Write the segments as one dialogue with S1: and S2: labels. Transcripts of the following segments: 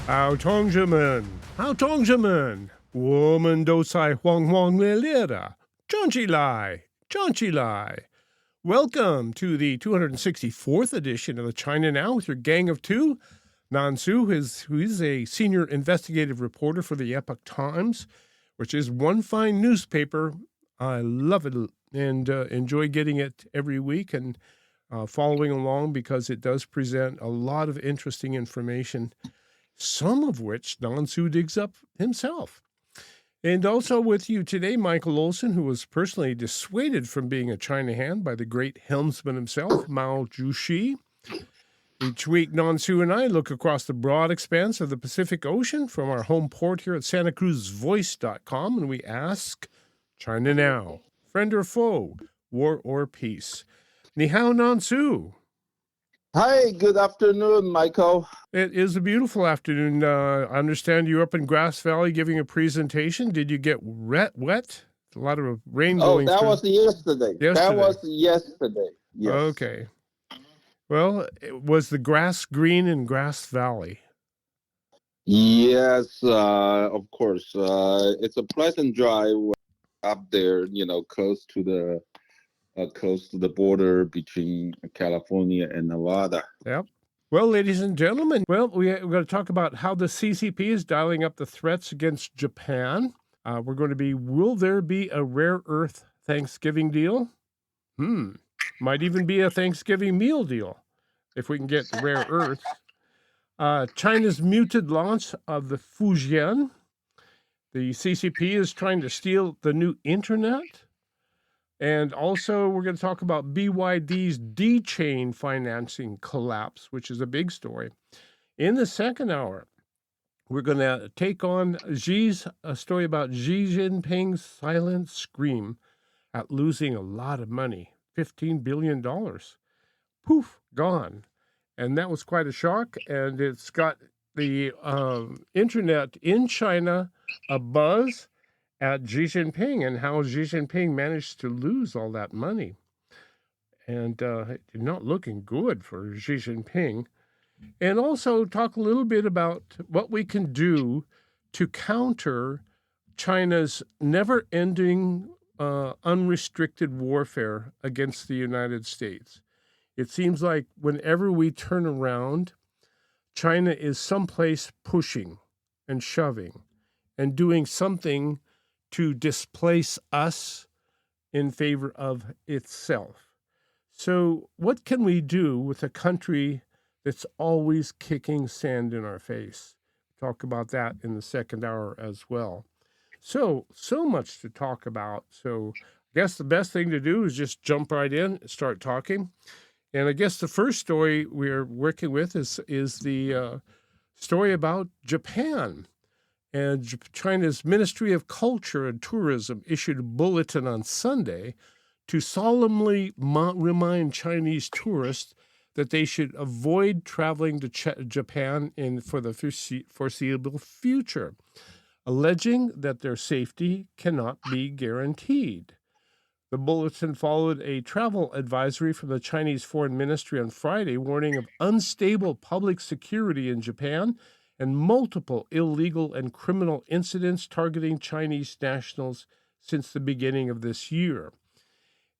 S1: 好同志们，我们都在轰轰烈烈的站起来，站起来。Welcome to the 264th edition of the China Now with your gang of two. Nansu, who is a senior investigative reporter for the Epoch Times, which is one fine newspaper. I love it and enjoy getting it every week and following along because it does present a lot of interesting information, some of which Nansu digs up himself. And also with you today, Michael Olson, who was personally dissuaded from being a China hand by the great helmsman himself, Mao Zedong. Each week, Nansu and I look across the broad expanse of the Pacific Ocean from our home port here at SantaCruzVoice.com, and we ask, China now, friend or foe, war or peace? Ni hao, Nansu.
S2: Hi, good afternoon, Michael.
S1: It is a beautiful afternoon. I understand you're up in Grass Valley giving a presentation. Did you get wet? A lot of rain going through.
S2: Oh, that was yesterday. That was yesterday. Yes.
S1: Okay. Well, was the grass green in Grass Valley?
S2: Yes, of course. It's a pleasant drive up there, close to the border between California and Nevada.
S1: Yep. Well, ladies and gentlemen, we're going to talk about how the CCP is dialing up the threats against Japan. We're going to be, will there be a rare earth Thanksgiving deal? Might even be a Thanksgiving meal deal, if we can get the rare earths. China's muted launch of the Fujian. The CCP is trying to steal the new internet. And also, we're going to talk about BYD's D-chain financing collapse, which is a big story. In the second hour, we're going to take on a story about Xi Jinping's silent scream at losing a lot of money, $15 billion. Poof, gone. And that was quite a shock. And it's got the internet in China abuzz at Xi Jinping and how Xi Jinping managed to lose all that money. And not looking good for Xi Jinping. And also talk a little bit about what we can do to counter China's never-ending unrestricted warfare against the United States. It seems like whenever we turn around, China is someplace pushing and shoving and doing something to displace us in favor of itself. So what can we do with a country that's always kicking sand in our face? Talk about that in the second hour as well. So much to talk about. So I guess the best thing to do is just jump right in and start talking. And I guess the first story we're working with is the story about Japan. And China's Ministry of Culture and Tourism issued a bulletin on Sunday to solemnly remind Chinese tourists that they should avoid traveling to Japan for the foreseeable future, alleging that their safety cannot be guaranteed. The bulletin followed a travel advisory from the Chinese Foreign Ministry on Friday, warning of unstable public security in Japan and multiple illegal and criminal incidents targeting Chinese nationals since the beginning of this year.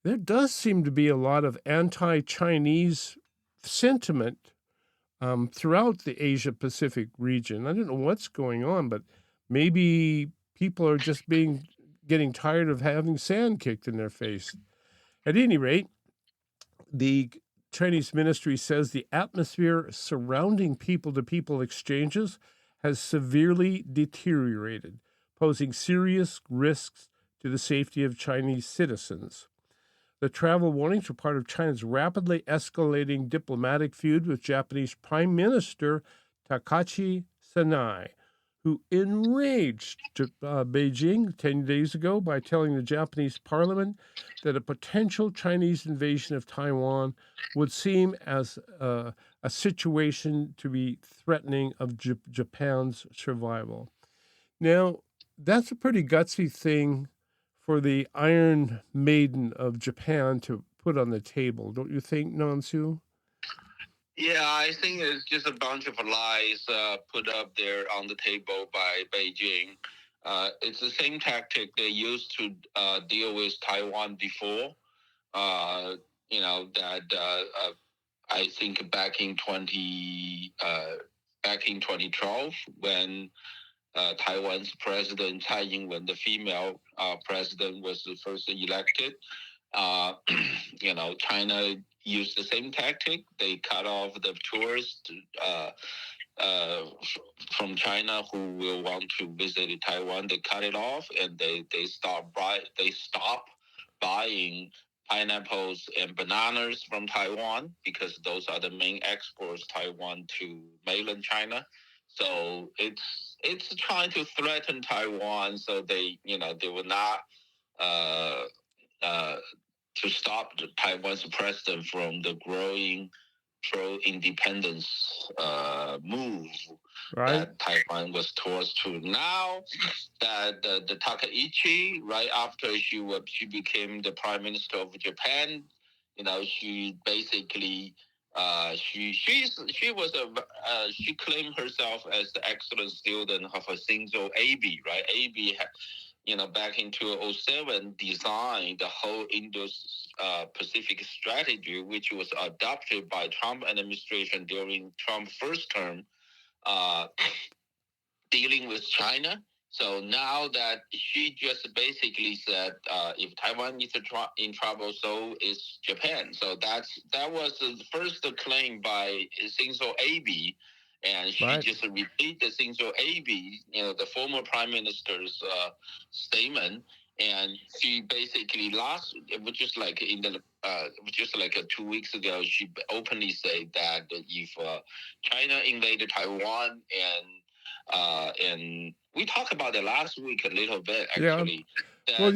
S1: There does seem to be a lot of anti-Chinese sentiment throughout the Asia-Pacific region. I don't know what's going on, but maybe people are just getting tired of having sand kicked in their face. At any rate, the Chinese ministry says the atmosphere surrounding people-to-people exchanges has severely deteriorated, posing serious risks to the safety of Chinese citizens. The travel warnings are part of China's rapidly escalating diplomatic feud with Japanese Prime Minister Takashi Sanai, who enraged Beijing 10 days ago by telling the Japanese parliament that a potential Chinese invasion of Taiwan would seem as a situation to be threatening of Japan's survival. Now, that's a pretty gutsy thing for the Iron Maiden of Japan to put on the table, don't you think, Nansu?
S2: Yeah, I think it's just a bunch of lies put up there on the table by Beijing. It's the same tactic they used to deal with Taiwan before. Uh, that I think back in 2012 when Taiwan's president Tsai Ing-wen, the female president, was the first elected. Uh, China used the same tactic. They cut off the tourists uh, from China who will want to visit Taiwan. They cut it off, and they stop buying pineapples and bananas from Taiwan because those are the main exports Taiwan to mainland China. So it's trying to threaten Taiwan, so they will not uh, uh, to stop Taiwan's president from the growing pro-independence move
S1: Right.
S2: that Taiwan was towards to. Now that the Takaichi, right after she became the prime minister of Japan, she basically she claimed herself as the excellent student of a Shinzo Abe, right? Abe back in 2007, designed the whole Indo-Pacific strategy, which was adopted by Trump administration during Trump's first term, uh, dealing with China. So now that she just basically said, if Taiwan is in trouble, so is Japan. So that was the first claim by Shinzo Abe, and she just repeated Shinzo Abe, the former prime minister's statement, and she basically it was just like just like 2 weeks ago, she openly said that if China invaded Taiwan and we talked about it last week a little bit actually.
S1: Yeah. Well,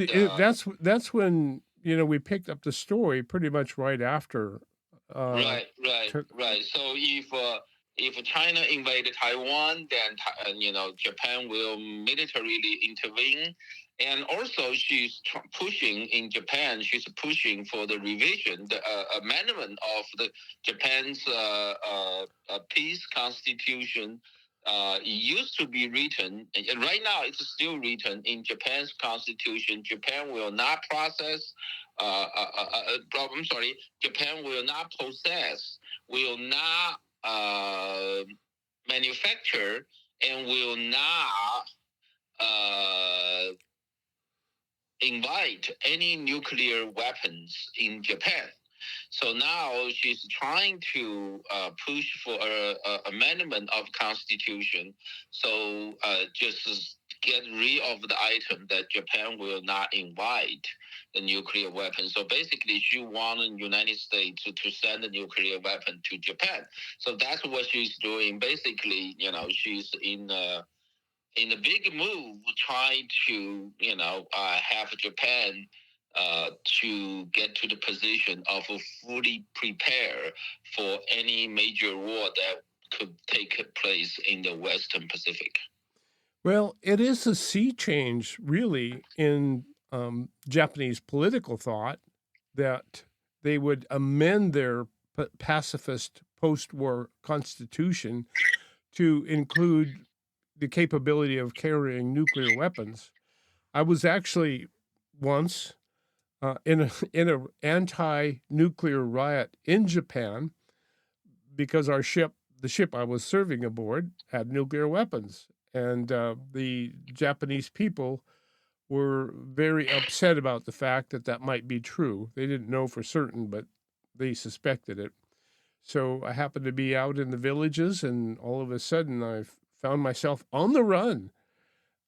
S1: that's when we picked up the story pretty much right after. Right.
S2: So if China invaded Taiwan, then Japan will militarily intervene. And also, she's pushing in Japan. She's pushing for the revision, the amendment of the Japan's peace constitution. It used to be written, and right now it's still written in Japan's constitution. Japan will not process. I'm sorry. Japan will not possess, will not manufacture, and will not invite any nuclear weapons in Japan. So now she's trying to push for an amendment of constitution. So just get rid of the item that Japan will not invite the nuclear weapon. So basically, she wanted the United States to send a nuclear weapon to Japan. So that's what she's doing. Basically, she's in a big move trying to have Japan to get to the position of fully prepare for any major war that could take place in the Western Pacific.
S1: Well, it is a sea change, really, in Japanese political thought that they would amend their pacifist post war constitution to include the capability of carrying nuclear weapons. I was actually once in a anti-nuclear riot in Japan because the ship I was serving aboard, had nuclear weapons, and the Japanese people were very upset about the fact that that might be true. They didn't know for certain, but they suspected it. So I happened to be out in the villages, and all of a sudden I found myself on the run.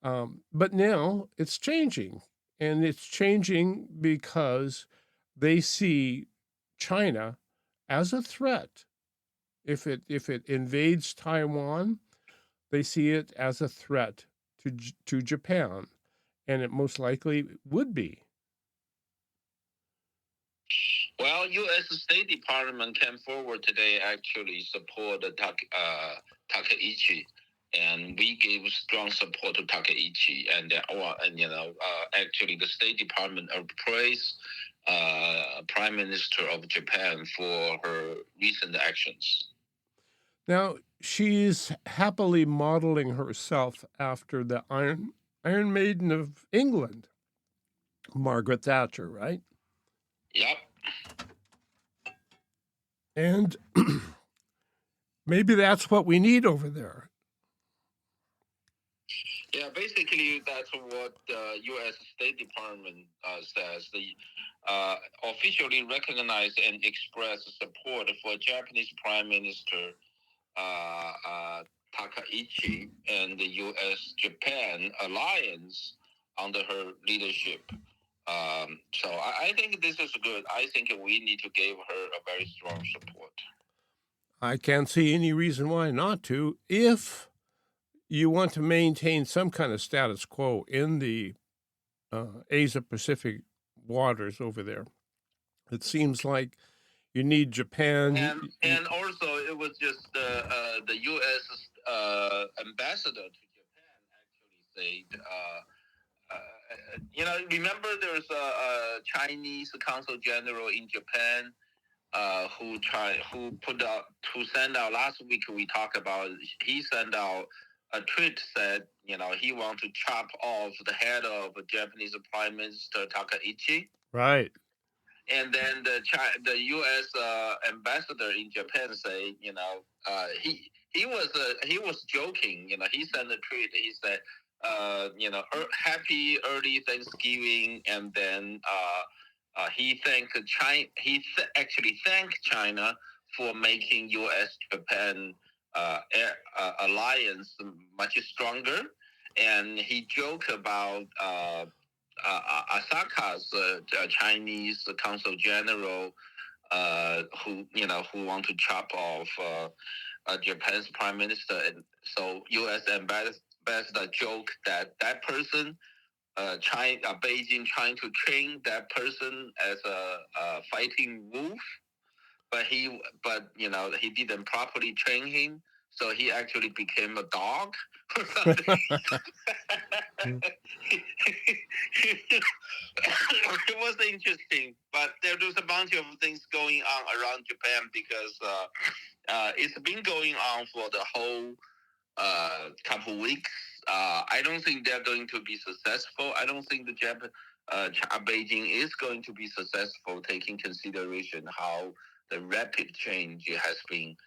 S1: But now it's changing, and it's changing because they see China as a threat. If it invades Taiwan, they see it as a threat to Japan, and it most likely would be.
S2: Well, U.S. State Department came forward today actually support Takaichi, and we gave strong support to Takaichi, and actually the State Department praised Prime Minister of Japan for her recent actions.
S1: Now, she's happily modeling herself after the Iron Maiden of England, Margaret Thatcher, right?
S2: Yep.
S1: And maybe that's what we need over there.
S2: Yeah, basically that's what the U.S. State Department says. They officially recognize and express support for Japanese Prime Minister Takaichi and the U.S.-Japan alliance under her leadership. So I think this is good. I think we need to give her a very strong support.
S1: I can't see any reason why not to. If you want to maintain some kind of status quo in the Asia Pacific waters over there, it seems like you need Japan.
S2: And also, it was just the U.S. Ambassador to Japan actually said, remember there's a Chinese consul general in Japan who sent out last week. We talked about he sent out a tweet said he want to chop off the head of Japanese Prime Minister Takaichi.
S1: Right.
S2: And then the U.S. Ambassador in Japan say, he was joking. He sent a tweet. He said, happy early Thanksgiving, and then he thanked China. Actually thanked China for making U.S. Japan alliance much stronger, and he joked about. Asaka's Chinese consul general, who want to chop off Japan's prime minister, and so U.S. ambassador joked that person, Beijing trying to train that person as a fighting wolf, but he didn't properly train him. So he actually became a dog or something. It was interesting, but there was a bunch of things going on around Japan because it's been going on for the whole couple weeks. I don't think they're going to be successful. I don't think the Beijing is going to be successful, taking consideration how the rapid change has been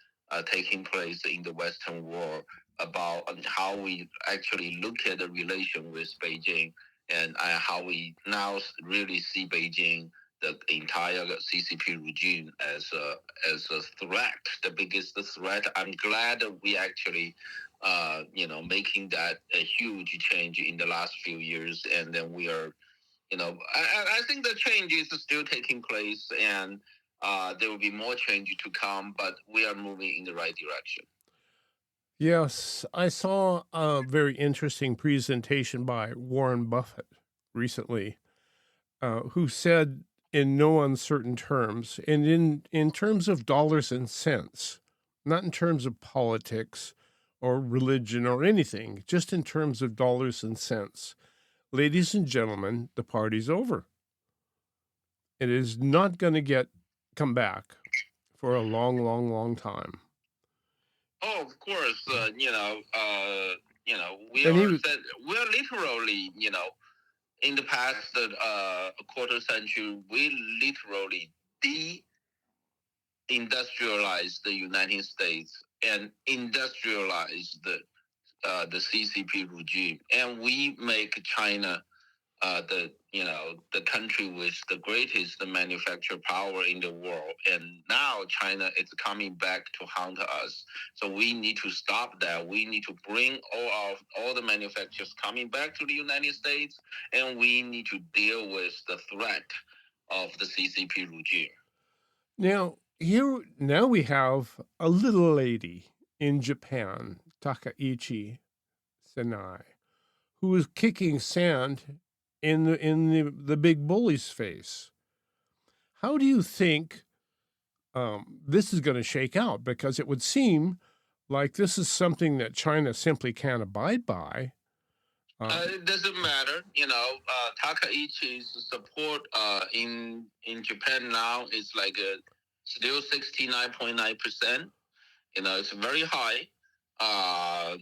S2: taking place in the Western world about how we actually look at the relation with Beijing and how we now really see Beijing, the entire CCP regime, as a threat, the biggest threat. I'm glad that we actually making that a huge change in the last few years, and then we are, I think the change is still taking place, and there will be more change to come, but we are moving in the right direction.
S1: Yes, I saw a very interesting presentation by Warren Buffett recently, who said in no uncertain terms, and in terms of dollars and cents, not in terms of politics or religion or anything, just in terms of dollars and cents. Ladies and gentlemen, the party's over. It is not going to come back for a long, long, long time.
S2: Oh, of course, we're literally, in the past quarter century, we literally de-industrialized the United States and industrialized the CCP regime, and we make China the country with the greatest manufacturing power in the world, and now China is coming back to haunt us. So we need to stop that. We need to bring all the manufacturers coming back to the United States, and we need to deal with the threat of the CCP regime.
S1: Now we have a little lady in Japan, Takaichi Senai, who is kicking sand in the big bully's face. How do you think this is going to shake out? Because it would seem like this is something that China simply can't abide by.
S2: It doesn't matter, Takaichi's support in Japan now is like still 69.9%. It's very high. Uh,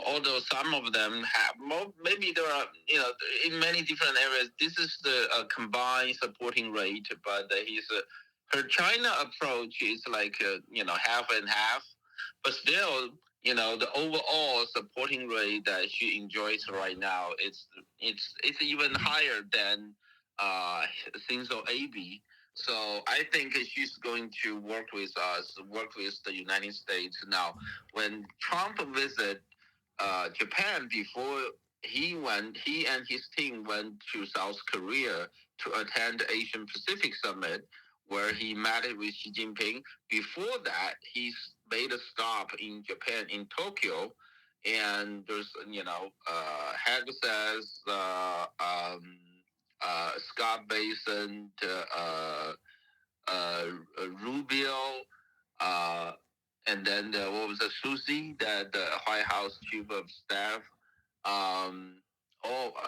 S2: although some of them have more, maybe there are, in many different areas. This is the combined supporting rate, but her China approach is like half and half, but still, the overall supporting rate that she enjoys right now, it's even higher than uh, Shinzo Abe. So I think she's going to work with us, work with the United States. Now, when Trump visited Japan before he and his team went to South Korea to attend the Asian Pacific Summit, where he met with Xi Jinping. Before that, he made a stop in Japan, in Tokyo, and there's Hagsays, Scott Basin, uh, Rubio, uh, and then what was the Susie, the White House Chief of Staff, um,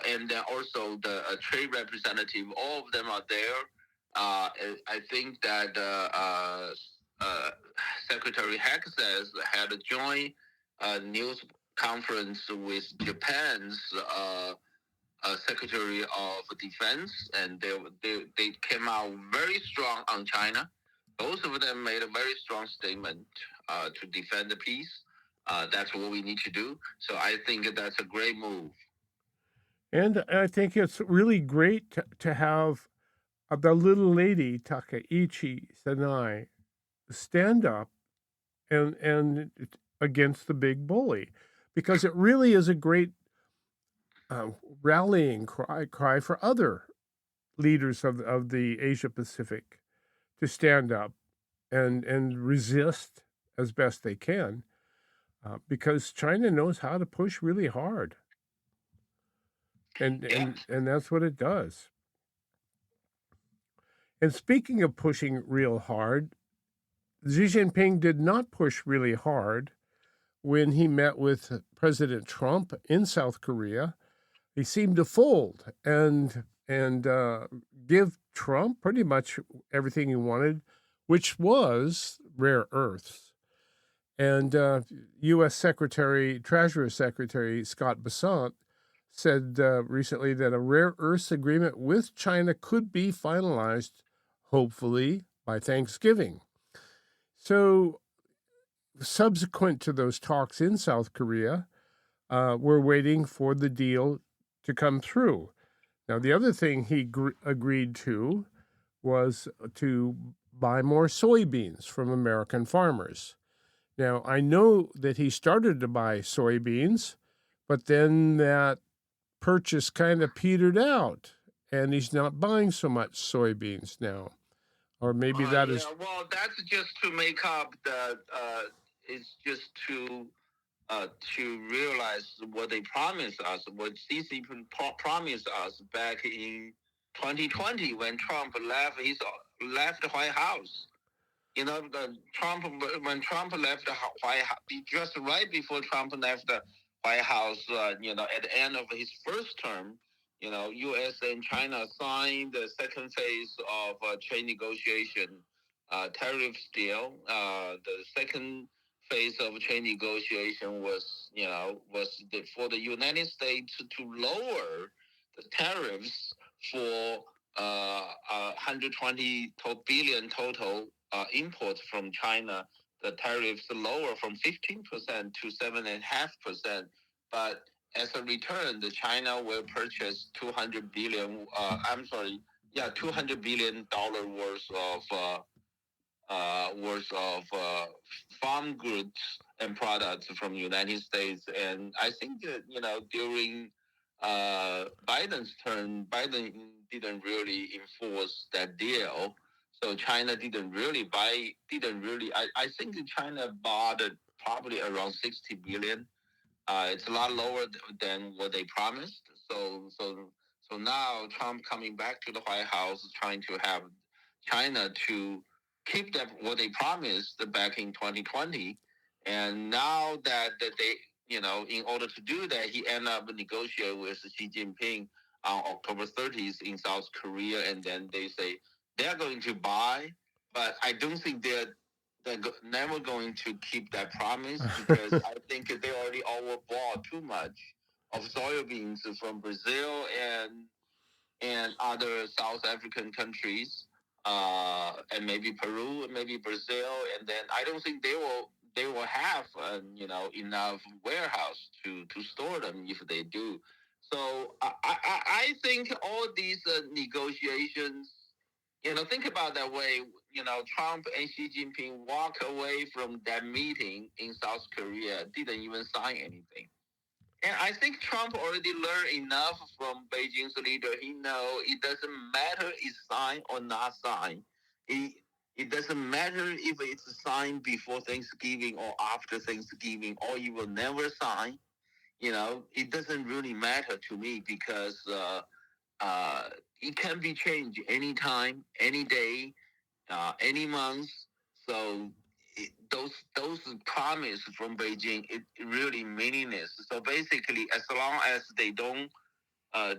S2: and then also the trade representative. All of them are there. I think that uh, Secretary Hexas had a joint news conference with Japan's Secretary of Defense, and they came out very strong on China. Both of them made a very strong statement to defend the peace. That's what we need to do. So I think that's a great move.
S1: And I think it's really great to have the little lady Takaichi Sanai stand up and against the big bully, because it really is a great uh, rallying cry for other leaders of the Asia Pacific to stand up and resist as best they can, because China knows how to push really hard, and
S2: Yeah.
S1: and that's what it does. And speaking of pushing real hard, Xi Jinping did not push really hard when he met with President Trump in South Korea. He seemed to fold and give Trump pretty much everything he wanted, which was rare earths. And U.S. Treasury Secretary Scott Bessent said recently that a rare earths agreement with China could be finalized, hopefully, by Thanksgiving. So, subsequent to those talks in South Korea, we're waiting for the deal to come through. Now, the other thing he agreed to was to buy more soybeans from American farmers. Now, I know that he started to buy soybeans, but then that purchase kind of petered out, and he's not buying so much soybeans now. Or maybe that is.
S2: Well, that's just to make up the. It's just to realize what they promised us, what CC promised us back in 2020 when Trump left the White House. When Trump left the White House, just right before Trump left the White House, at the end of his first term, U.S. and China signed the second phase of trade negotiation tariff deal. The second phase of trade negotiation for the United States to lower the tariffs for 120 billion total imports from China. The tariffs lower from 15% to 7.5%. But as a return, the China will purchase 200 billion. $200 billion worth of farm goods and products from the United States. And I think that during Biden's turn, Biden didn't really enforce that deal. So China didn't really buy. Didn't really. I think China bought probably around 60 billion. It's a lot lower than what they promised. So now Trump coming back to the White House, trying to have China to keep that what they promised back in 2020, and now that they, in order to do that, he ended up negotiating with Xi Jinping on October 30th in South Korea, and then they say they're going to buy, but I don't think never going to keep that promise because I think they already overbought too much of soybeans from Brazil and other South African countries, and maybe Peru, and maybe Brazil, and then I don't think they will have enough warehouse to store them if they do. So I think all these negotiations, think about that way. Trump and Xi Jinping walk away from that meeting in South Korea, didn't even sign anything. And I think Trump already learned enough from Beijing's leader. He know it doesn't matter if signed or not signed. It doesn't matter if it's signed before Thanksgiving or after Thanksgiving, or you will never sign. It doesn't really matter to me because it can be changed anytime, any day, any month. So those promise from Beijing, it really meaningless. So basically, as long as they don't, uh,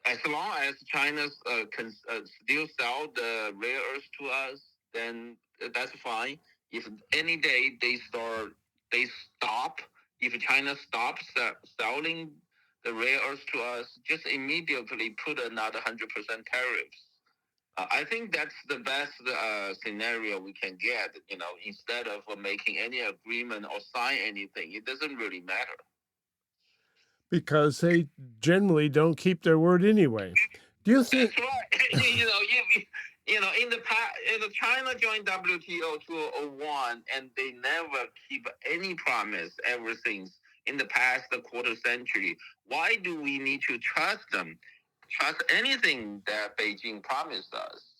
S2: as long as China can still sell the rare earth to us, then that's fine. If any day they stop. If China stops selling the rare earth to us, just immediately put another 100% tariffs. I think that's the best scenario we can get. Instead of making any agreement or sign anything, it doesn't really matter.
S1: Because they generally don't keep their word anyway. Do you think?
S2: That's right. In the past, China joined WTO 2001, and they never keep any promise ever since in the past quarter century. Why do we need to trust them? Trust anything that Beijing promised us?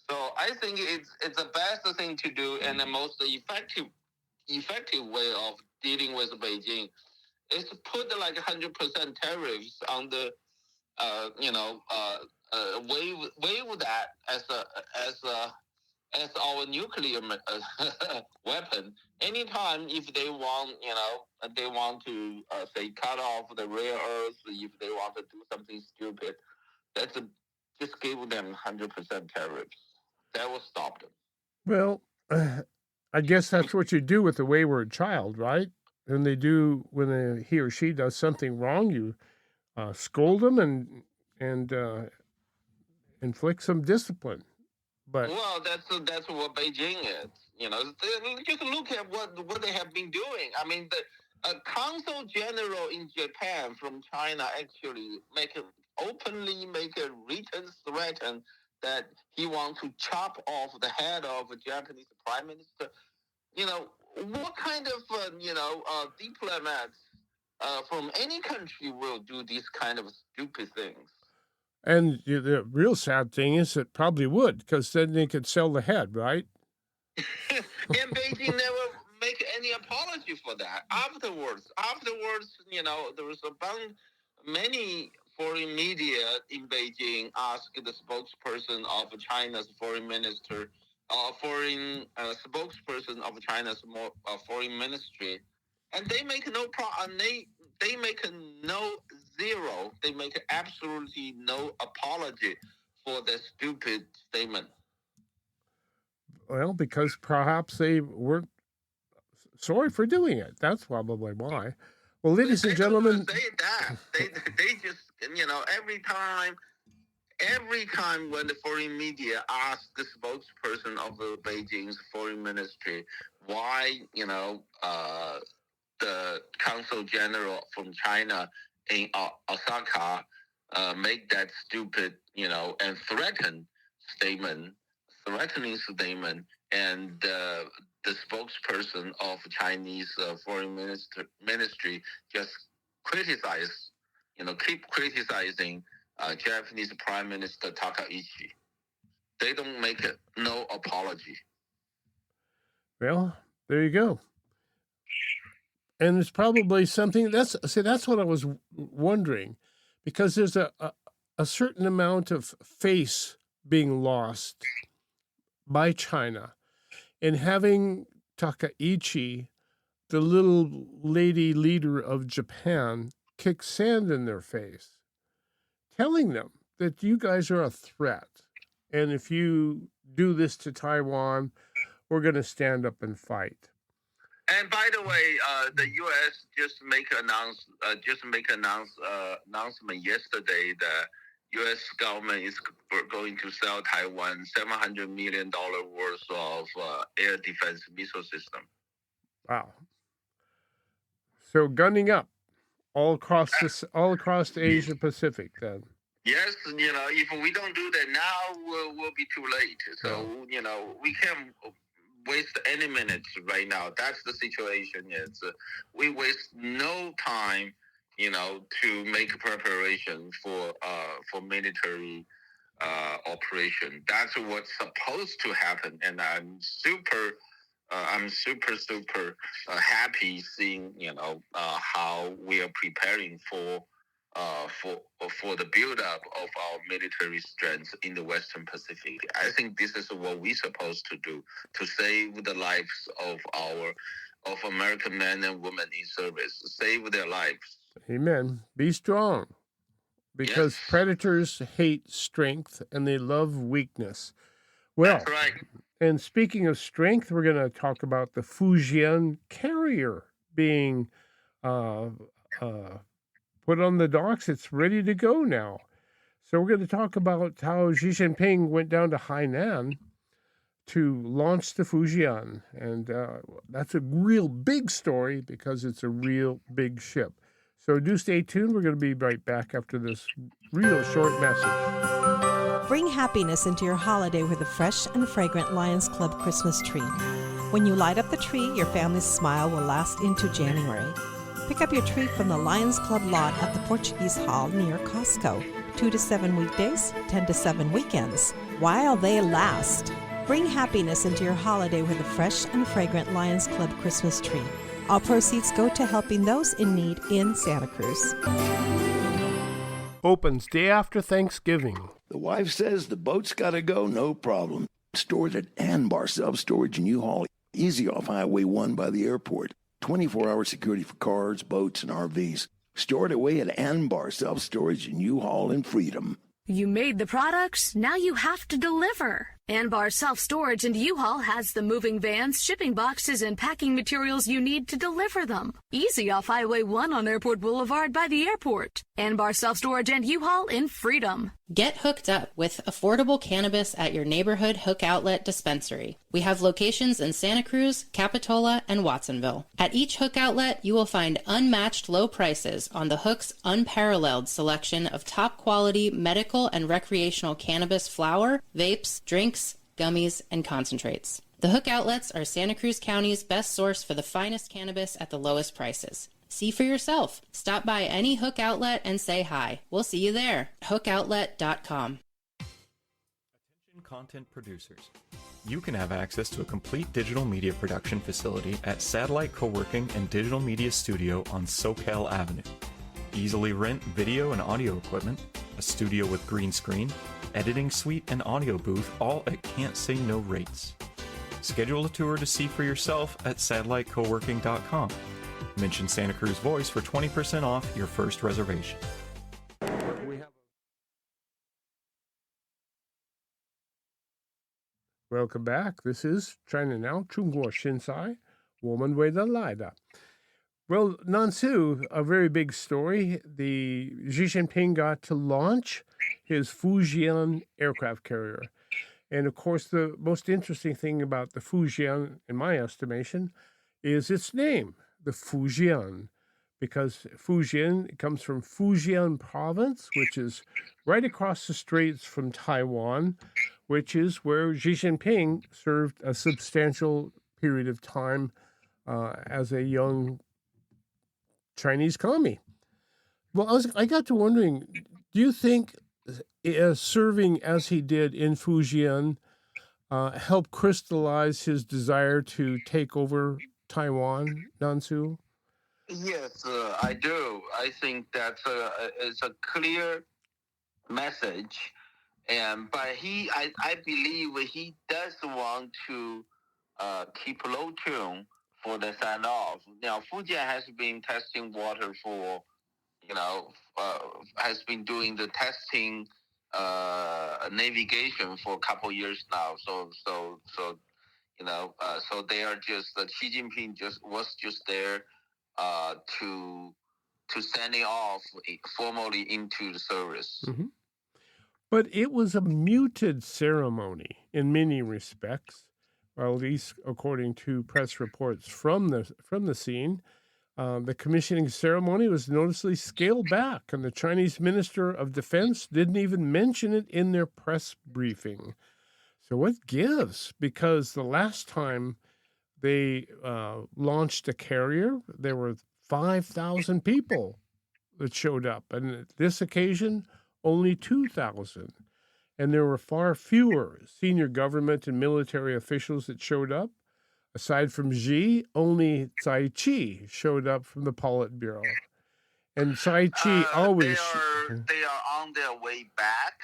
S2: So I think it's the best thing to do and the most effective way of dealing with Beijing is to put like 100% tariffs on the wave that as our nuclear weapon. Anytime if they want, they want to say cut off the rare earth, if they want to do something stupid, just give them 100% tariffs. That will stop them.
S1: Well, I guess that's what you do with a wayward child, right? When he or she does something wrong, you scold them and inflict some discipline. But
S2: well, that's what Beijing is. Just look at what they have been doing. I mean, the consul general in Japan from China actually openly make a written threat that he wants to chop off the head of a Japanese prime minister. What kind of diplomats from any country will do these kind of stupid things?
S1: and the real sad thing is it probably would, because then they could sell the head, right?
S2: And Beijing never make any apology for that. Afterwards, there was many foreign media in Beijing asked the spokesperson of China's foreign minister, foreign spokesperson of China's foreign ministry, and they make no they make no zero. They make absolutely no apology for the stupid statement.
S1: Well, because perhaps they weren't sorry for doing it. That's probably why. Well, ladies and gentlemen,
S2: say that they just every time when the foreign media asks the spokesperson of the Beijing's foreign ministry why the consul general from China in Osaka make that stupid and threatening statement, and the spokesperson of Chinese foreign ministry just criticize, keep criticizing Japanese Prime Minister Takaichi. They don't make it no apology.
S1: well, there you go. And it's probably something that's what I was wondering, because there's a certain amount of face being lost by China in having Takaichi, the little lady leader of Japan, kick sand in their face, telling them that you guys are a threat. And if you do this to Taiwan, we're going to stand up and fight.
S2: And by the way, the U.S. just make announcement yesterday that U.S. government is going to sell Taiwan $700 million worth of air defense missile system.
S1: Wow. So gunning up all across the Asia Pacific then.
S2: Yes, if we don't do that now, we'll be too late. So, we can't waste any minutes right now. That's the situation. We waste no time, to make preparation for military operation. That's what's supposed to happen, and I'm super happy seeing how we are preparing for the build-up of our military strength in the Western Pacific. I think this is what we're supposed to do to save the lives of American men and women in service. Save their lives.
S1: Amen. Be strong. Because
S2: Yes.
S1: predators hate strength and they love weakness. Well,
S2: That's right.
S1: And speaking of strength, we're going to talk about the Fujian carrier being put on the docks. It's ready to go now. So we're going to talk about how Xi Jinping went down to Hainan to launch the Fujian. And that's a real big story because it's a real big ship. So do stay tuned. We're going to be right back after this real short message.
S3: Bring happiness into your holiday with a fresh and fragrant Lions Club Christmas tree. When you light up the tree, your family's smile will last into January. Pick up your tree from the Lions Club lot at the Portuguese Hall near Costco. 2 to 7 weekdays, 10 to 7 weekends. While they last. Bring happiness into your holiday with a fresh and fragrant Lions Club Christmas tree. All proceeds go to helping those in need in Santa Cruz.
S1: Opens day after Thanksgiving.
S4: The wife says the boat's got to go, no problem. Stored at Anbar Self-Storage in U-Haul, easy off Highway 1 by the airport. 24-hour security for cars, boats, and RVs. Stored away at Anbar Self-Storage in U-Haul in Freedom.
S5: You made the products, now you have to deliver. Anbar Self-Storage and U-Haul has the moving vans, shipping boxes, and packing materials you need to deliver them. Easy off Highway 1 on Airport Boulevard by the airport. Anbar Self-Storage and U-Haul in Freedom.
S6: Get hooked up with affordable cannabis at your neighborhood Hook Outlet dispensary. We have locations in Santa Cruz, Capitola, and Watsonville. At each Hook Outlet, you will find unmatched low prices on the Hook's unparalleled selection of top-quality medical and recreational cannabis flower, vapes, drinks, gummies, and concentrates. The Hook Outlets are Santa Cruz County's best source for the finest cannabis at the lowest prices. See for yourself. Stop by any Hook Outlet and say hi. We'll see you there. HookOutlet.com.
S7: Attention content producers. You can have access to a complete digital media production facility at Satellite Co-working and Digital Media Studio on Soquel Avenue. Easily rent video and audio equipment, a studio with green screen, editing suite, and audio booth, all at can't say no rates. Schedule a tour to see for yourself at satellitecoworking.com. Mention Santa Cruz Voice for 20% off your first reservation.
S1: Welcome back. This is China Now, 中国现在，我们为了来的。Well, Nansu, a very big story. The Xi Jinping got to launch his Fujian aircraft carrier. And of course, the most interesting thing about the Fujian, in my estimation, is its name, the Fujian, because Fujian comes from Fujian province, which is right across the straits from Taiwan, which is where Xi Jinping served a substantial period of time as a young Chinese commie. Well, I got to wondering, do you think serving as he did in Fujian helped crystallize his desire to take over Taiwan, Nansu?
S2: Yes, I do. I think that's it's a clear message, but I believe he does want to keep low tune for the standoff. Now, Fujian has been testing water for, has been doing the testing navigation for a couple years now. So So they are just Xi Jinping was just there to sending off formally into the service.
S1: Mm-hmm. But it was a muted ceremony in many respects, or at least according to press reports from the scene. The commissioning ceremony was noticeably scaled back, and the Chinese Minister of Defense didn't even mention it in their press briefing. So what gives? Because the last time they launched a carrier, there were 5,000 people that showed up, and at this occasion, only 2,000. And there were far fewer senior government and military officials that showed up. Aside from Xi, only Tsai Chi showed up from the Politburo. And Tsai Chi always...
S2: They are on their way back,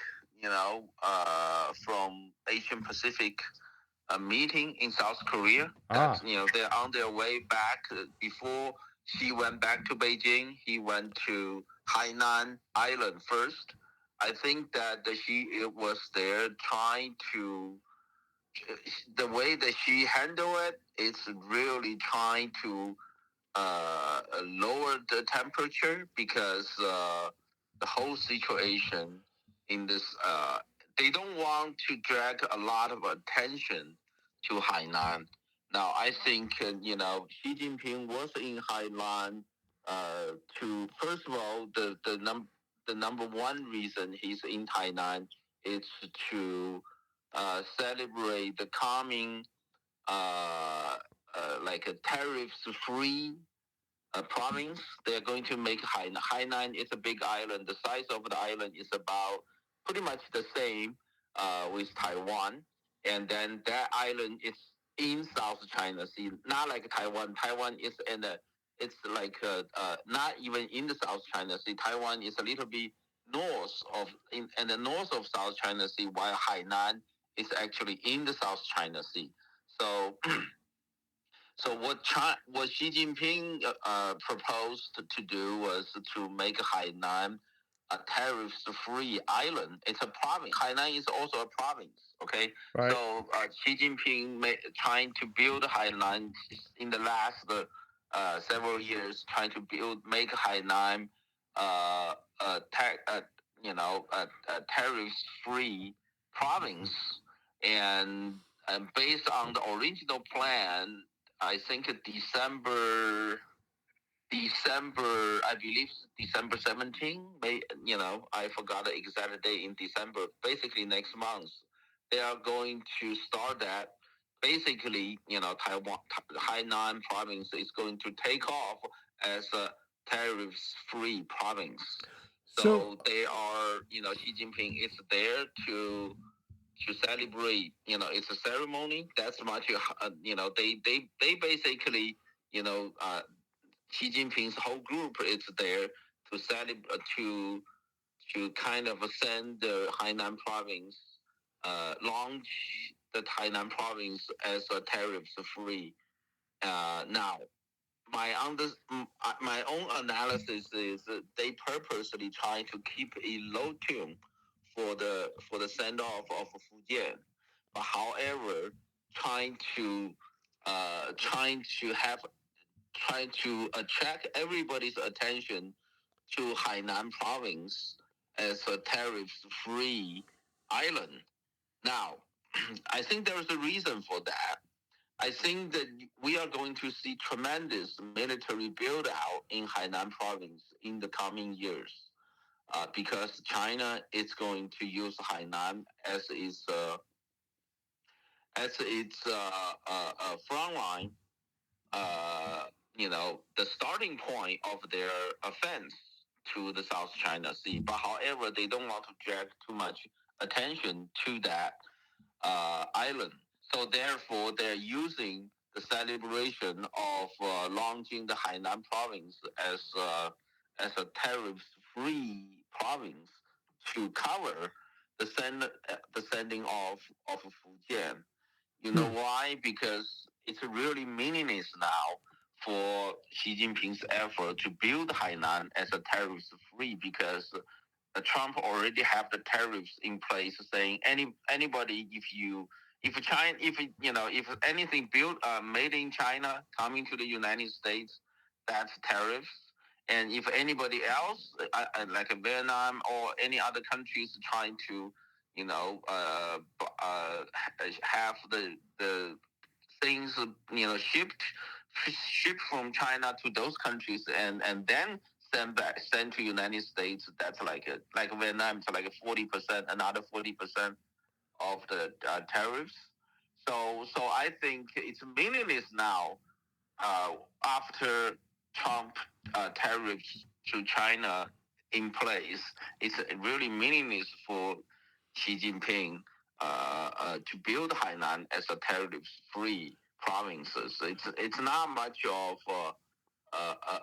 S2: from Asian Pacific meeting in South Korea. They're on their way back. Before Xi went back to Beijing, he went to Hainan Island first. I think that Xi was there trying to, the way that she handled it, it's really trying to lower the temperature, because the whole situation in this, they don't want to drag a lot of attention to Hainan. Now, I think, Xi Jinping was in Hainan to, first of all, the number one reason he's in Hainan is to celebrate the coming like a tariffs-free province. They're going to make Hainan. Hainan is a big island. The size of the island is about pretty much the same with Taiwan. And then that island is in South China Sea, not like Taiwan. Taiwan is it's like not even in the South China Sea. Taiwan is a little bit north of, in the north of South China Sea, while Hainan is actually in the South China Sea. So, what Xi Jinping proposed to do was to make Hainan a tariff-free island. It's a province. Hainan is also a province. Okay,
S1: right.
S2: So Xi Jinping trying to build Hainan in the last several years, trying to make Hainan a tariff-free province, and based on the original plan, I think December, I believe December 17. I forgot the exact date in December. Basically, next month, they are going to start that. Basically, Taiwan, Hainan province is going to take off as a tariff-free province. So they are, Xi Jinping is there to celebrate. It's a ceremony. That's much. They basically, Xi Jinping's whole group is there to celebrate, to kind of send the Hainan province, launch the Hainan province as a tariff-free. Now, my own analysis is that they purposely try to keep a low tune for the send off of Fujian, but however, trying to attract everybody's attention to Hainan province as a tariff-free island. Now, I think there is a reason for that. I think that we are going to see tremendous military build-out in Hainan province in the coming years, because China is going to use Hainan as its front line. The starting point of their offense to the South China Sea. But however, they don't want to drag too much attention to that island. So therefore, they're using the celebration of launching the Hainan province as a tariff-free province to cover the sending off of Fujian. You know why? Because it's really meaningless now for Xi Jinping's effort to build Hainan as a tariff-free, because Trump already have the tariffs in place, saying anybody, if you if China, if anything built made in China coming to the United States, that's tariffs. And if anybody else, like Vietnam or any other countries, trying to, have the things, shipped from China to those countries, and then sent to United States, that's like Vietnam, it's like a 40%, another 40% of the tariffs. So I think it's meaningless now, uh, after Trump tariffs to China in place. It's really meaningless for Xi Jinping to build Hainan as a tariff-free provinces. It's not much of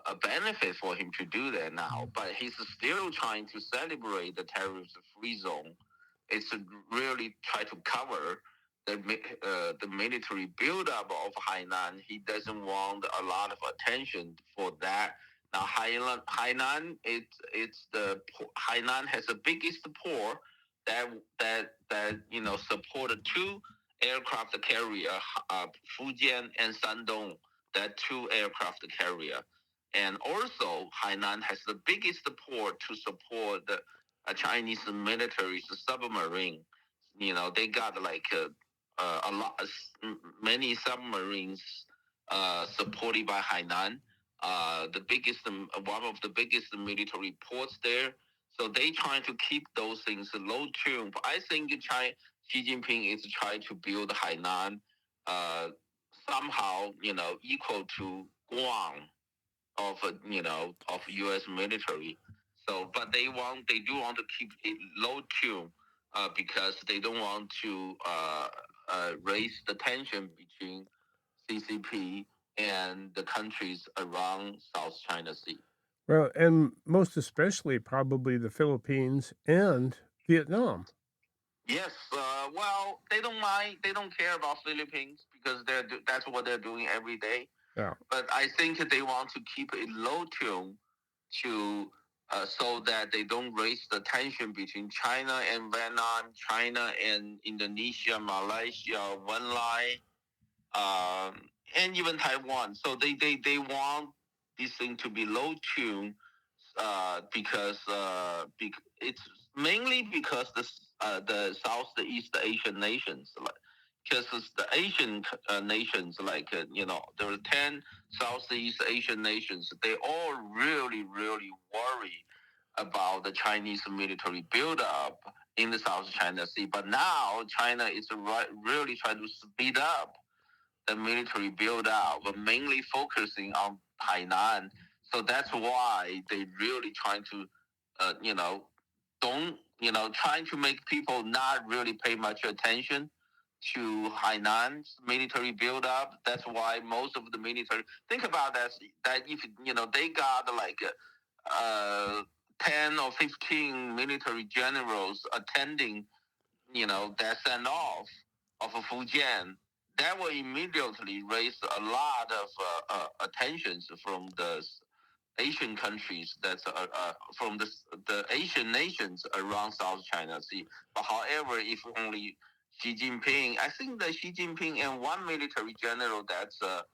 S2: a benefit for him to do that now, but he's still trying to celebrate the tariff-free zone. It's really try to cover the military buildup of Hainan. He doesn't want a lot of attention for that. Now Hainan, Hainan has the biggest port that supported two aircraft carrier, Fujian and Shandong, that two aircraft carrier. And also, Hainan has the biggest port to support the Chinese military submarine. They got like a lot, many submarines supported by Hainan. One of the biggest military ports there. So they trying to keep those things low tune. But I think Xi Jinping is trying to build Hainan somehow, equal to Guam of U.S. military. So, but they do want to keep it low tune because they don't want to raise the tension between CCP and the countries around South China Sea.
S1: Well, and most especially probably the Philippines and Vietnam.
S2: Yes, well, they don't mind. They don't care about Philippines because that's what they're doing every day.
S1: Yeah.
S2: But I think they want to keep it low tune to so that they don't raise the tension between China and Vietnam, China and Indonesia, Malaysia, one line, and even Taiwan. So they want this thing to be low tune because it's mainly because the Southeast Asian nations, because the Asian nations, there are 10 Southeast Asian nations. They all really, really worry about the Chinese military buildup in the South China Sea. But now China is really trying to speed up the military buildup, but mainly focusing on Hainan. So that's why they really trying to, trying to make people not really pay much attention to Hainan's military buildup. That's why most of the military think about that if they got like 10 or 15 military generals attending that send off of Fujian, that will immediately raise a lot of attention from the Asian countries, that's from the Asian nations around South China Sea. But however, if only Xi Jinping, I think that Xi Jinping and one military general that's the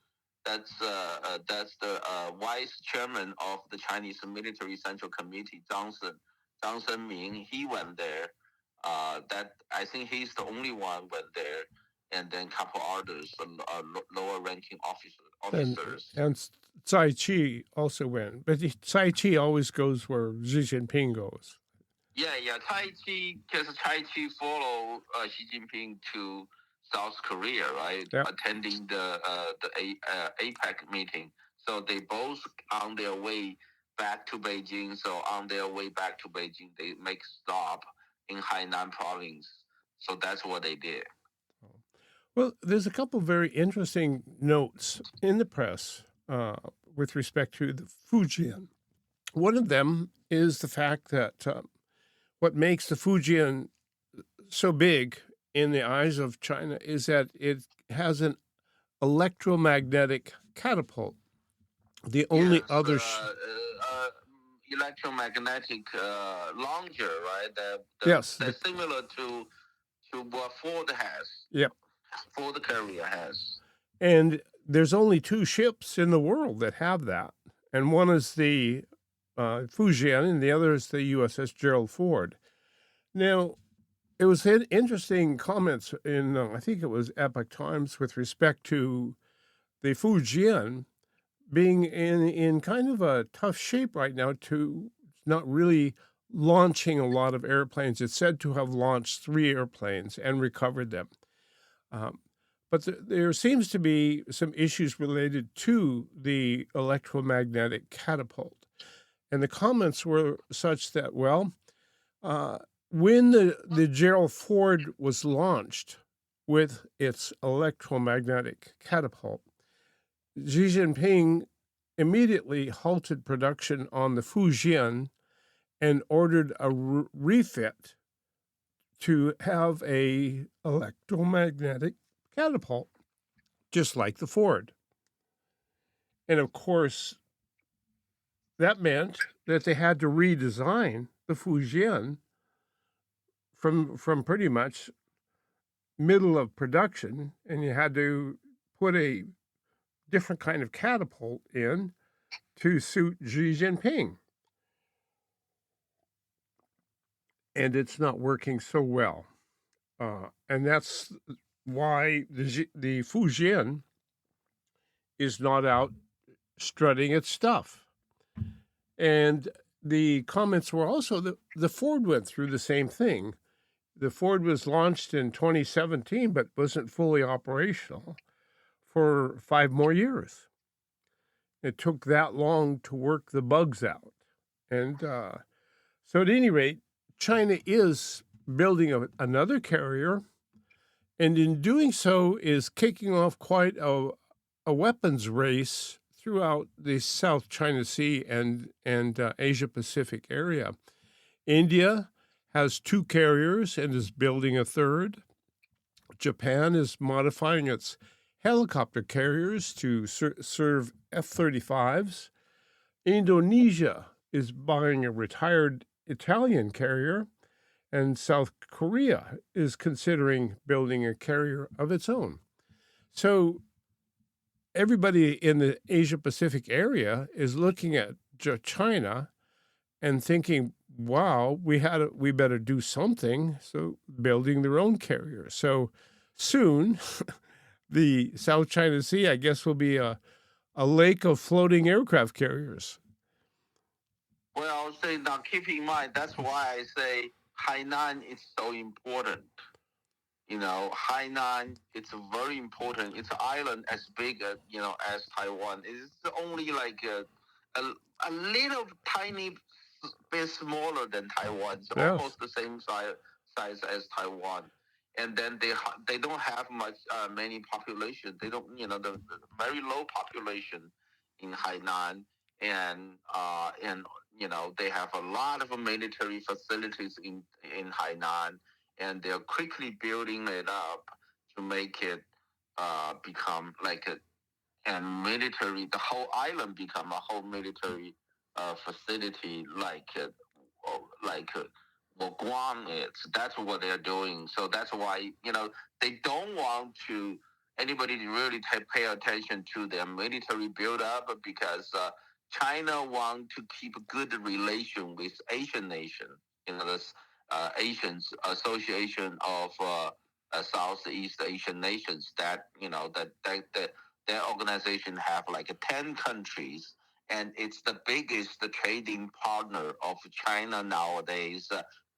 S2: vice chairman of the Chinese Military Central Committee, Zhang Senming, he went there. That I think he's the only one went there, and then a couple others, lower ranking officers.
S1: And Tsai Chi also went, but Tsai Chi always goes where Xi Jinping goes.
S2: Yeah, Tsai Chi, because Tsai Chi follow Xi Jinping to South Korea, right?
S1: Yep.
S2: Attending the APEC meeting. So they both on their way back to Beijing. So on their way back to Beijing, they make stop in Hainan province. So that's what they did.
S1: Well, there's a couple very interesting notes in the press with respect to the Fujian. One of them is the fact that what makes the Fujian so big in the eyes of China is that it has an electromagnetic catapult. The only other
S2: electromagnetic launcher, right?
S1: Yes,
S2: that's similar to what Ford has.
S1: Yep.
S2: Ford carrier has.
S1: And there's only 2 ships in the world that have that. And one is the Fujian, and the other is the USS Gerald Ford. Now, it was interesting comments in, I think it was Epoch Times, with respect to the Fujian being in kind of a tough shape right now, to not really launching a lot of airplanes. It's said to have launched 3 airplanes and recovered them. But there seems to be some issues related to the electromagnetic catapult. And the comments were such that, well, when the Gerald Ford was launched with its electromagnetic catapult, Xi Jinping immediately halted production on the Fujian and ordered a refit to have a electromagnetic catapult, just like the Ford. And of course, that meant that they had to redesign the Fujian from pretty much middle of production, and you had to put a different kind of catapult in to suit Xi Jinping. And it's not working so well. And that's why the Fujian is not out strutting its stuff. And the comments were also that the Ford went through the same thing. The Ford was launched in 2017, but wasn't fully operational for 5 more years. It took that long to work the bugs out. And so at any rate, China is building another carrier, and in doing so is kicking off quite a weapons race throughout the South China Sea and Asia Pacific area. India has 2 carriers and is building a third. Japan is modifying its helicopter carriers to serve F-35s. Indonesia is buying a retired Italian carrier, and South Korea is considering building a carrier of its own. So everybody in the Asia Pacific area is looking at China and thinking, wow, we better do something. So building their own carrier. So soon, the South China Sea, I guess, will be a lake of floating aircraft carriers.
S2: Well, say now keep in mind, that's why I say Hainan is so important. Hainan, it's very important. It's an island as big as, as Taiwan. It's only like a little tiny bit smaller than Taiwan. It's almost the same size as Taiwan. And then they don't have many population. They don't, the very low population in Hainan, and they have a lot of military facilities in Hainan, and they're quickly building it up to make it become like and military. The whole island become a whole military facility, like what Guam is. That's what they're doing. So that's why they don't want anybody to really pay attention to their military build-up, because China want to keep a good relation with Asian nation. This Asians Association of Southeast Asian nations. That their organization have like 10 countries, and it's the biggest trading partner of China nowadays.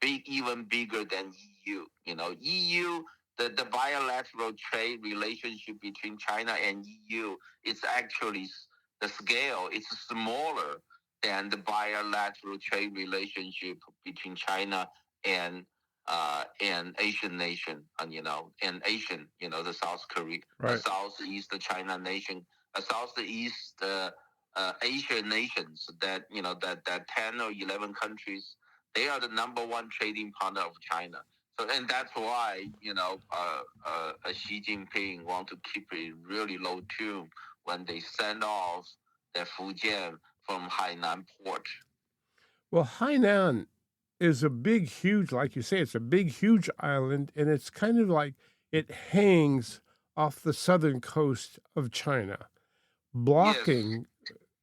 S2: Even bigger than EU. EU. The bilateral trade relationship between China and EU is actually the scale. It's smaller than the bilateral trade relationship between China and Asian nation, and Asian, the South Korea,
S1: right.
S2: Southeast China nation, Southeast Asian nations. That that 10 or 11 countries, they are the number 1 trading partner of China. So, and that's why Xi Jinping want to keep it really low tune when they send off their Fujian from Hainan port.
S1: Well, Hainan is a big, huge, like you say, it's a big, huge island, and it's kind of like it hangs off the southern coast of China,
S2: Yes.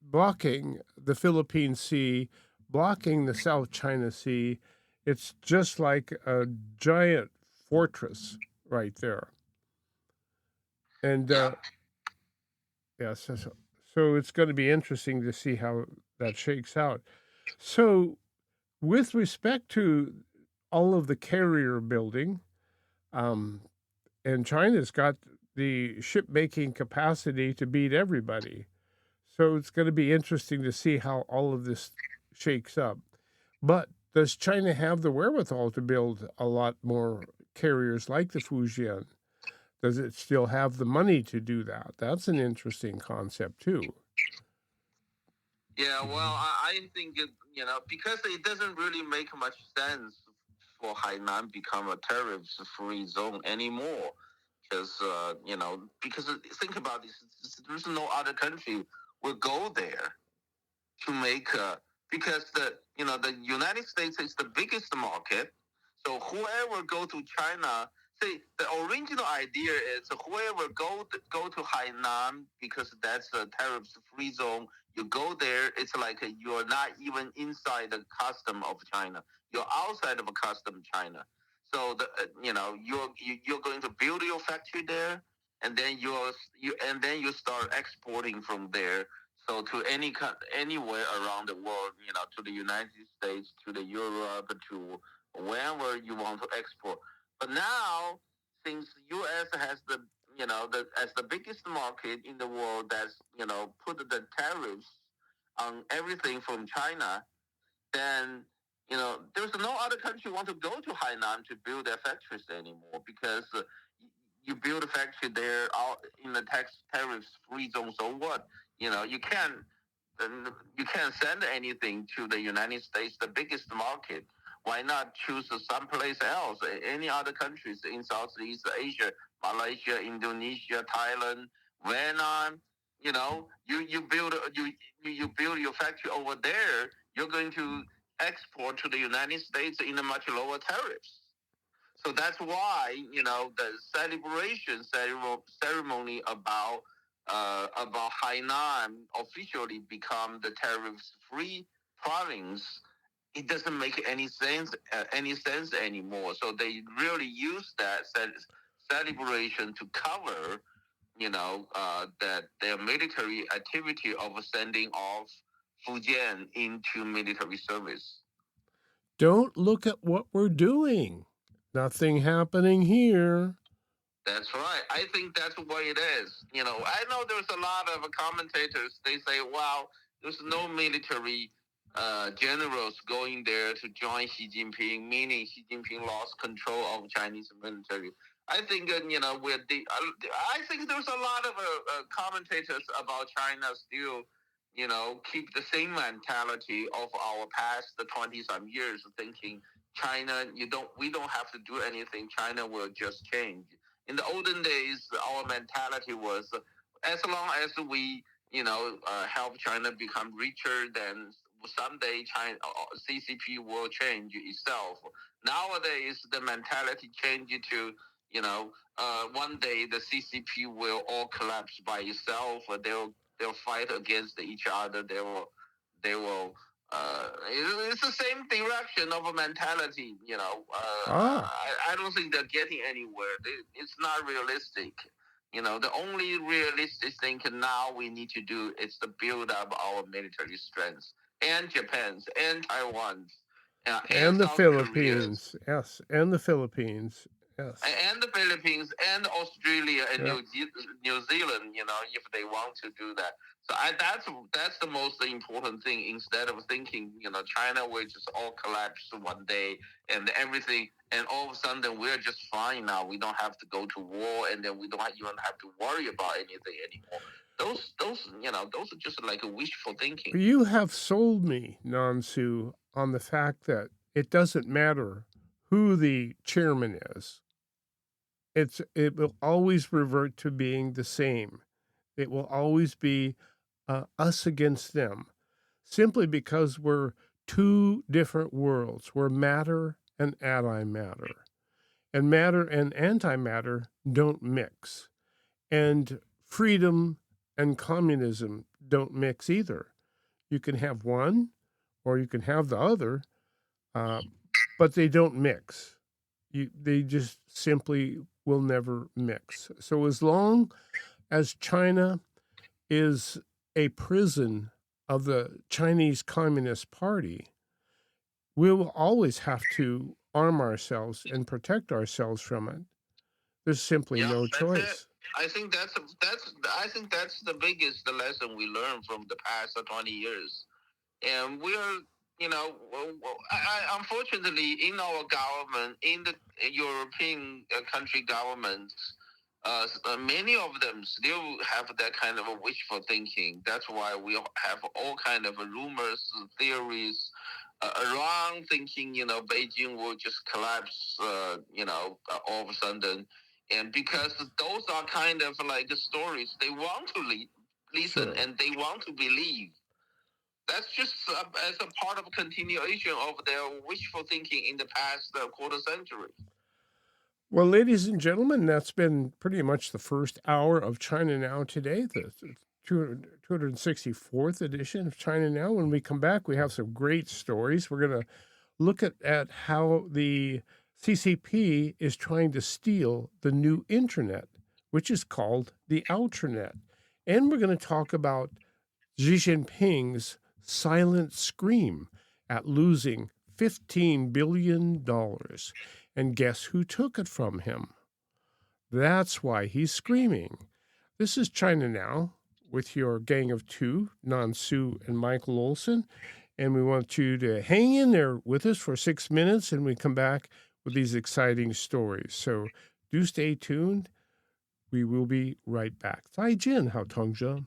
S1: blocking the Philippine Sea, blocking the South China Sea. It's just like a giant fortress right there. And
S2: Yeah.
S1: yeah, so it's going to be interesting to see how that shakes out. So, with respect to all of the carrier building, um, and China's got the ship making capacity to beat everybody. So it's going to be interesting to see how all of this shakes up. But does China have the wherewithal to build a lot more carriers like the Fujian? Does it still have the money to do that? That's an interesting concept too.
S2: Yeah, well, I think because it doesn't really make much sense for Hainan become a tariff-free zone anymore. Because because think about this, there's no other country will go there to make because the United States is the biggest market. So whoever go to China, see the original idea is whoever go to Hainan because that's a tariff free zone. You go there, it's like you're not even inside the custom of China. You're outside of a custom China. So you're going to build your factory there, and then you start exporting from there so to anywhere around the world, to the United States, to the Europe, to wherever you want to export. But now, since U.S. has as the biggest market in the world, that's put the tariffs on everything from China, then there's no other country want to go to Hainan to build their factories anymore because you build a factory there out in the tax tariffs free zone. So what? You can't send anything to the United States, the biggest market. Why not choose someplace else? Any other countries in Southeast Asia, Malaysia, Indonesia, Thailand, Vietnam. You build your factory over there. You're going to export to the United States in a much lower tariffs. So that's why the ceremony about Hainan officially become the tariff-free province. It doesn't make any sense anymore. So they really use that celebration to cover that their military activity of sending off Fujian into military service.
S1: Don't look at what we're doing. Nothing happening here.
S2: That's right. I think that's the way it is. I know there's a lot of commentators. They say, "Wow, there's no military generals going there to join Xi Jinping," meaning Xi Jinping lost control of Chinese military. I think I think there's a lot of commentators about China still, keep the same mentality of our past 20 some years, thinking China, we don't have to do anything. China will just change. In the olden days, our mentality was as long as we, help China become richer, then someday China CCP will change itself. Nowadays, the mentality changed to, one day the CCP will all collapse by itself. They'll fight against each other. They will it's the same direction of a mentality. I don't think they're getting anywhere. It's not realistic. The only realistic thing now we need to do is to build up our military strength, and Japan's, and Taiwan's, and
S1: And the
S2: South Korea's,
S1: Philippines. Yes. And the Philippines. Yes.
S2: and the Philippines, and Australia, and
S1: Yeah.
S2: New Zealand. If they want to do that. So that's the most important thing. Instead of thinking, China will just all collapse one day and everything, and all of a sudden we're just fine now. We don't have to go to war, and then we don't even have to worry about anything anymore. Those are just like a wishful thinking.
S1: You have sold me, Nansu, on the fact that it doesn't matter who the chairman is. It will always revert to being the same. It will always be us against them, simply because we're two different worlds. We're matter and antimatter, and matter and antimatter don't mix. And freedom and communism don't mix either. You can have one or you can have the other, but they don't mix. They just simply will never mix. So as long as China is a prison of the Chinese Communist Party, we will always have to arm ourselves and protect ourselves from it. There's simply
S2: Yeah,
S1: no
S2: that's it.
S1: choice.
S2: I think that's the biggest lesson we learned from the past 20 years. And we're, unfortunately, in our government, in the European country governments, many of them still have that kind of a wishful thinking. That's why we have all kind of rumors, theories around thinking, Beijing will just collapse, all of a sudden. And because those are kind of like the stories they want to listen
S1: Sure.
S2: and they want to believe. That's just as a part of continuation of their wishful thinking in the past quarter century.
S1: Well, ladies and gentlemen, that's been pretty much the first hour of China Now today, the 264th edition of China Now. When we come back, we have some great stories. We're going to look at how the CCP is trying to steal the new internet, which is called the Outranet. And we're going to talk about Xi Jinping's silent scream at losing $15 billion. And guess who took it from him? That's why he's screaming. This is China Now with your gang of two, Nan Su and Michael Olson. And we want you to hang in there with us for 6 minutes and we come back with these exciting stories. So do stay tuned. We will be right back. 再见，好同学。